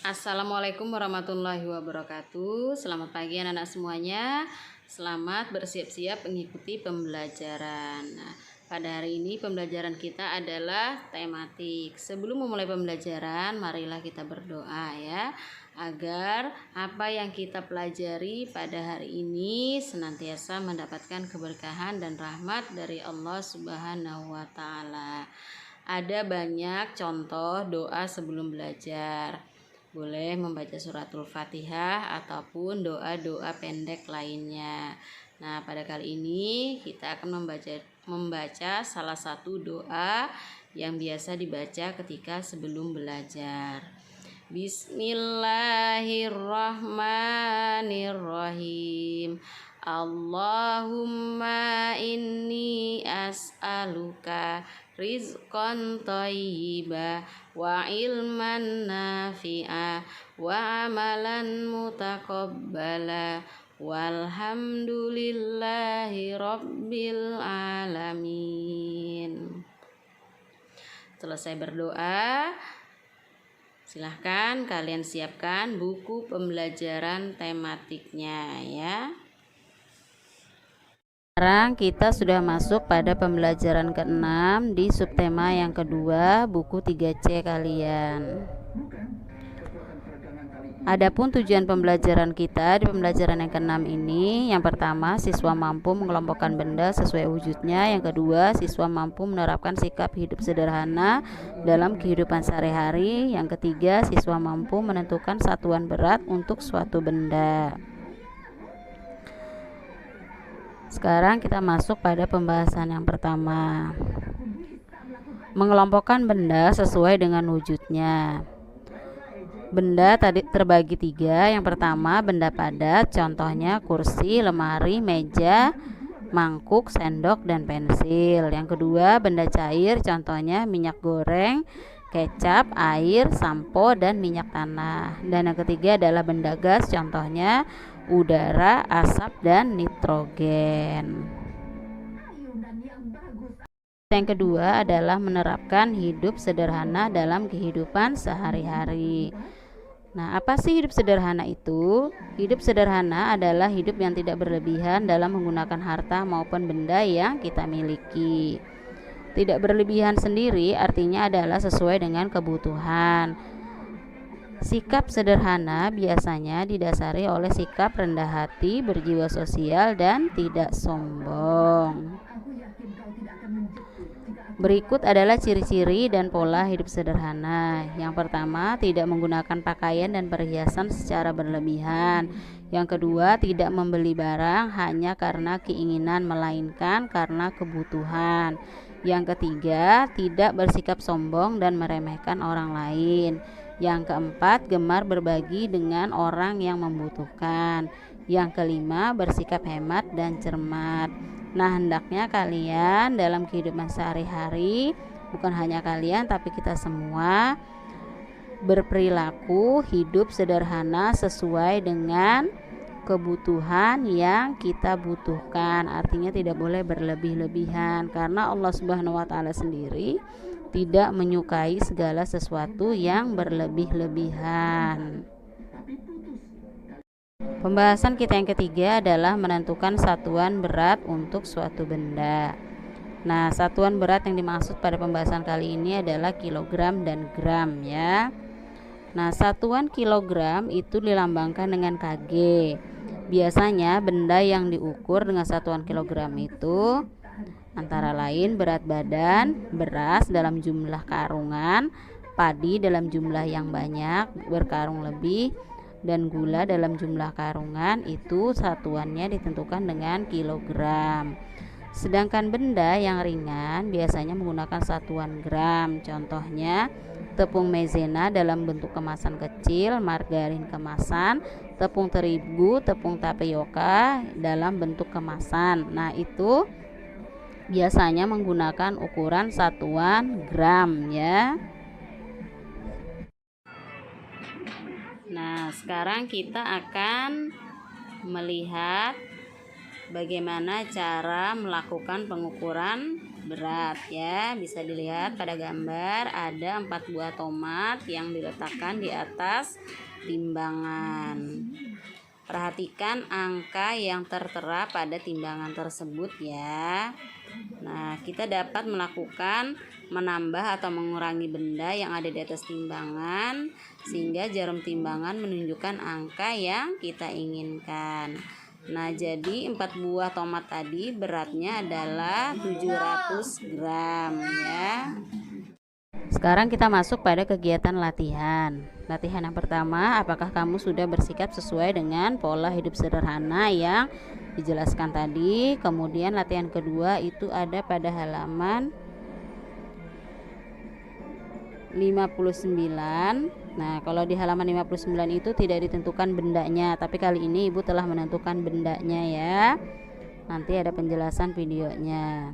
Assalamualaikum warahmatullahi wabarakatuh. Selamat pagi anak-anak semuanya. Selamat bersiap-siap mengikuti pembelajaran. Nah, pada hari ini pembelajaran kita adalah tematik. Sebelum memulai pembelajaran, marilah kita berdoa ya, agar apa yang kita pelajari pada hari ini senantiasa mendapatkan keberkahan dan rahmat dari Allah Subhanahu wa taala. Ada banyak contoh doa sebelum belajar. Boleh membaca suratul Fatihah ataupun doa-doa pendek lainnya. Nah, pada kali ini kita akan membaca salah satu doa yang biasa dibaca ketika sebelum belajar. Bismillahirrahmanirrahim. Allahumma inni as'aluka rizqan thayyiba wa ilman nafi'a wa amalan mutaqabbala walhamdulillahi rabbil alamin. Selesai berdoa, silahkan kalian siapkan buku pembelajaran tematiknya ya. Sekarang kita sudah masuk pada pembelajaran ke-6 di subtema yang kedua buku 3C kalian. Adapun tujuan pembelajaran kita di pembelajaran yang ke-6 ini, yang pertama, siswa mampu mengelompokkan benda sesuai wujudnya. Yang kedua, siswa mampu menerapkan sikap hidup sederhana dalam kehidupan sehari-hari. Yang ketiga, siswa mampu menentukan satuan berat untuk suatu benda. Sekarang kita masuk pada pembahasan yang pertama. Mengelompokkan benda sesuai dengan wujudnya. Benda tadi terbagi 3. Yang pertama, benda padat, contohnya kursi, lemari, meja, mangkuk, sendok, dan pensil. Yang kedua, benda cair, contohnya minyak goreng, kecap, air, sampo, dan minyak tanah. Dan yang ketiga adalah benda gas, contohnya udara, asap, dan nitrogen. Yang kedua adalah menerapkan hidup sederhana dalam kehidupan sehari-hari. Nah, apa sih hidup sederhana itu? Hidup sederhana adalah hidup yang tidak berlebihan dalam menggunakan harta maupun benda yang kita miliki. Tidak berlebihan sendiri artinya adalah sesuai dengan kebutuhan. Sikap sederhana biasanya didasari oleh sikap rendah hati, berjiwa sosial, dan tidak sombong. Berikut adalah ciri-ciri dan pola hidup sederhana. Yang pertama, tidak menggunakan pakaian dan perhiasan secara berlebihan. Yang kedua, tidak membeli barang hanya karena keinginan, melainkan karena kebutuhan. Yang ketiga, tidak bersikap sombong dan meremehkan orang lain. Yang keempat, gemar berbagi dengan orang yang membutuhkan. Yang kelima, bersikap hemat dan cermat. Nah, hendaknya kalian dalam kehidupan sehari-hari, bukan hanya kalian tapi kita semua, berperilaku hidup sederhana sesuai dengan kebutuhan yang kita butuhkan. Artinya tidak boleh berlebih-lebihan, karena Allah Subhanahu wa taala sendiri tidak menyukai segala sesuatu yang berlebih-lebihan. Pembahasan kita yang ketiga adalah menentukan satuan berat untuk suatu benda. Nah, satuan berat yang dimaksud pada pembahasan kali ini adalah kilogram dan gram ya. Nah, satuan kilogram itu dilambangkan dengan Kg. Biasanya benda yang diukur dengan satuan kilogram itu antara lain berat badan, beras dalam jumlah karungan, padi dalam jumlah yang banyak, berkarung lebih, dan gula dalam jumlah karungan. Itu satuannya ditentukan dengan kilogram. Sedangkan benda yang ringan biasanya menggunakan satuan gram. Contohnya tepung maizena dalam bentuk kemasan kecil, margarin kemasan, tepung terigu, tepung tapioka dalam bentuk kemasan. Nah, itu biasanya menggunakan ukuran satuan gram ya. Nah, sekarang kita akan melihat bagaimana cara melakukan pengukuran berat ya. Bisa dilihat pada gambar ada 4 buah tomat yang diletakkan di atas timbangan. Perhatikan angka yang tertera pada timbangan tersebut ya. Nah, kita dapat melakukan menambah atau mengurangi benda yang ada di atas timbangan sehingga jarum timbangan menunjukkan angka yang kita inginkan. Nah, jadi 4 buah tomat tadi beratnya adalah 700 gram ya. Sekarang kita masuk pada kegiatan latihan. Latihan yang pertama, apakah kamu sudah bersikap sesuai dengan pola hidup sederhana yang dijelaskan tadi? Kemudian latihan kedua itu ada pada halaman 59. Nah, kalau di halaman 59 itu tidak ditentukan bendanya, tapi kali ini Ibu telah menentukan bendanya ya. Nanti ada penjelasan videonya.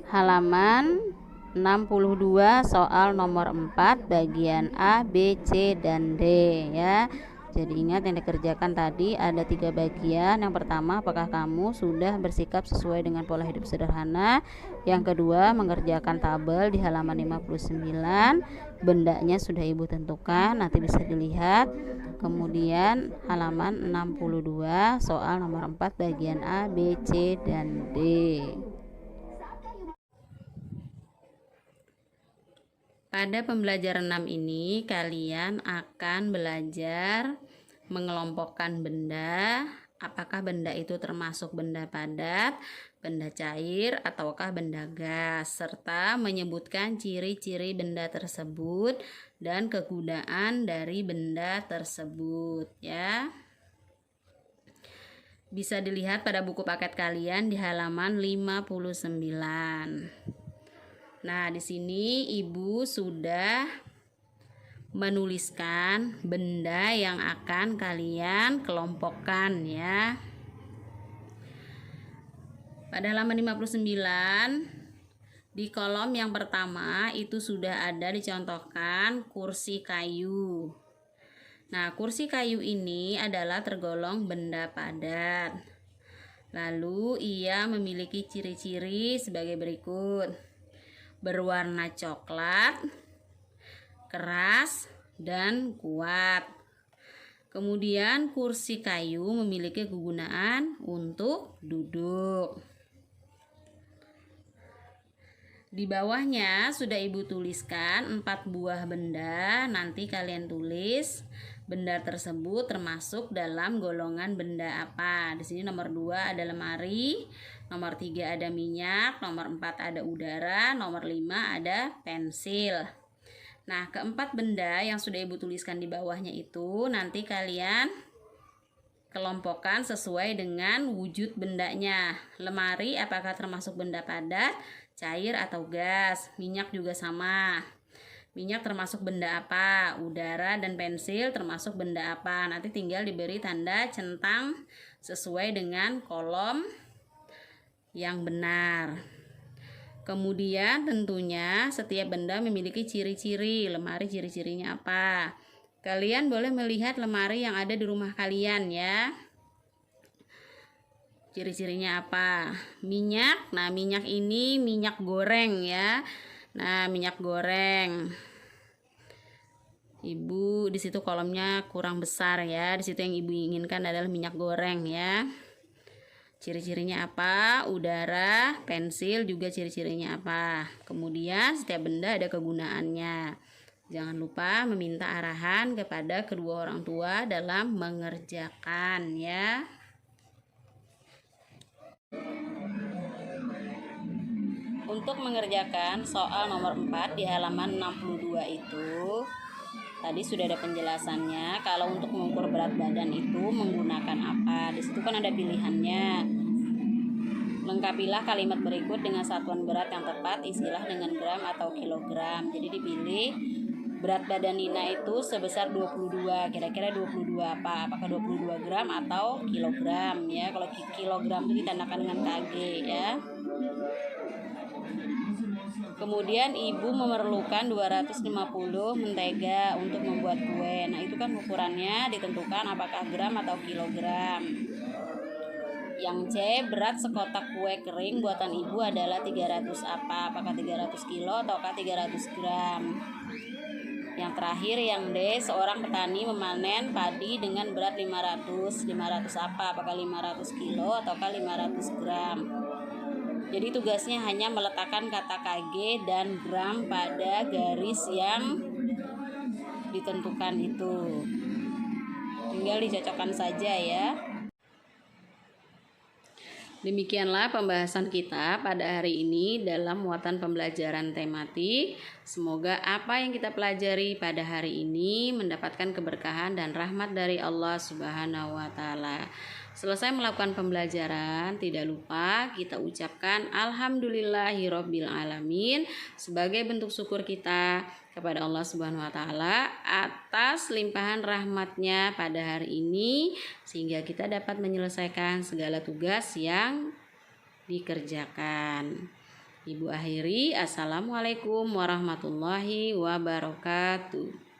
Halaman 62 soal nomor 4 bagian A, B, C, dan D ya. Jadi ingat yang dikerjakan tadi ada 3 bagian. Yang pertama, apakah kamu sudah bersikap sesuai dengan pola hidup sederhana? Yang kedua, mengerjakan tabel di halaman 59. Bendanya sudah Ibu tentukan, nanti bisa dilihat. Kemudian halaman 62 soal nomor 4 bagian A, B, C, dan D. Pada pembelajaran 6 ini kalian akan belajar mengelompokkan benda, apakah benda itu termasuk benda padat, benda cair, ataukah benda gas, serta menyebutkan ciri-ciri benda tersebut dan kegunaan dari benda tersebut ya. Bisa dilihat pada buku paket kalian di halaman 59. Nah, di sini Ibu sudah menuliskan benda yang akan kalian kelompokkan ya. Pada halaman 59 di kolom yang pertama itu sudah ada dicontohkan kursi kayu. Nah, kursi kayu ini adalah tergolong benda padat. Lalu ia memiliki ciri-ciri sebagai berikut: berwarna coklat, keras, dan kuat. Kemudian kursi kayu memiliki kegunaan untuk duduk. Di bawahnya sudah Ibu tuliskan 4 buah benda. Nanti kalian tulis benda tersebut termasuk dalam golongan benda apa. Di sini nomor 2 ada lemari, nomor 3 ada minyak, nomor 4 ada udara, nomor 5 ada pensil. Nah, keempat benda yang sudah Ibu tuliskan di bawahnya itu nanti kalian kelompokkan sesuai dengan wujud bendanya. Lemari apakah termasuk benda padat, cair, atau gas? Minyak juga sama. Minyak termasuk benda apa? Udara dan pensil termasuk benda apa? Nanti tinggal diberi tanda centang sesuai dengan kolom yang benar. Kemudian tentunya setiap benda memiliki ciri-ciri. Lemari ciri-cirinya apa? Kalian boleh melihat lemari yang ada di rumah kalian ya. Ciri-cirinya apa? Minyak. Nah, minyak ini minyak goreng ya. Nah, minyak goreng. Ibu di situ kolomnya kurang besar ya. Di situ yang Ibu inginkan adalah minyak goreng ya. Ciri-cirinya apa? Udara, pensil juga ciri-cirinya apa? Kemudian setiap benda ada kegunaannya. Jangan lupa meminta arahan kepada kedua orang tua dalam mengerjakan ya. Untuk mengerjakan soal nomor 4 di halaman 62 itu tadi sudah ada penjelasannya. Kalau untuk mengukur berat badan itu menggunakan apa? Di situ kan ada pilihannya. Lengkapilah kalimat berikut dengan satuan berat yang tepat, isilah dengan gram atau kilogram. Jadi dipilih berat badan Nina itu sebesar 22. Kira-kira 22 apa? Apakah 22 gram atau kilogram ya? Kalau kilogram itu ditandakan dengan kg ya. Kemudian Ibu memerlukan 250 mentega untuk membuat kue. Nah, itu kan ukurannya ditentukan apakah gram atau kilogram. Yang C, berat sekotak kue kering buatan ibu adalah 300 apa? Apakah 300 kilo ataukah 300 gram? Yang terakhir yang D, seorang petani memanen padi dengan berat 500 apa? Apakah 500 kilo ataukah 500 gram? Jadi tugasnya hanya meletakkan kata kg dan gram pada garis yang ditentukan itu. Tinggal dicocokkan saja ya. Demikianlah pembahasan kita pada hari ini dalam muatan pembelajaran tematik. Semoga apa yang kita pelajari pada hari ini mendapatkan keberkahan dan rahmat dari Allah Subhanahu wa taala. Selesai melakukan pembelajaran, tidak lupa kita ucapkan alhamdulillahirabbil alamin sebagai bentuk syukur kita kepada Allah Subhanahu wa taala atas limpahan rahmatnya pada hari ini sehingga kita dapat menyelesaikan segala tugas yang dikerjakan. Ibu akhiri, assalamualaikum warahmatullahi wabarakatuh.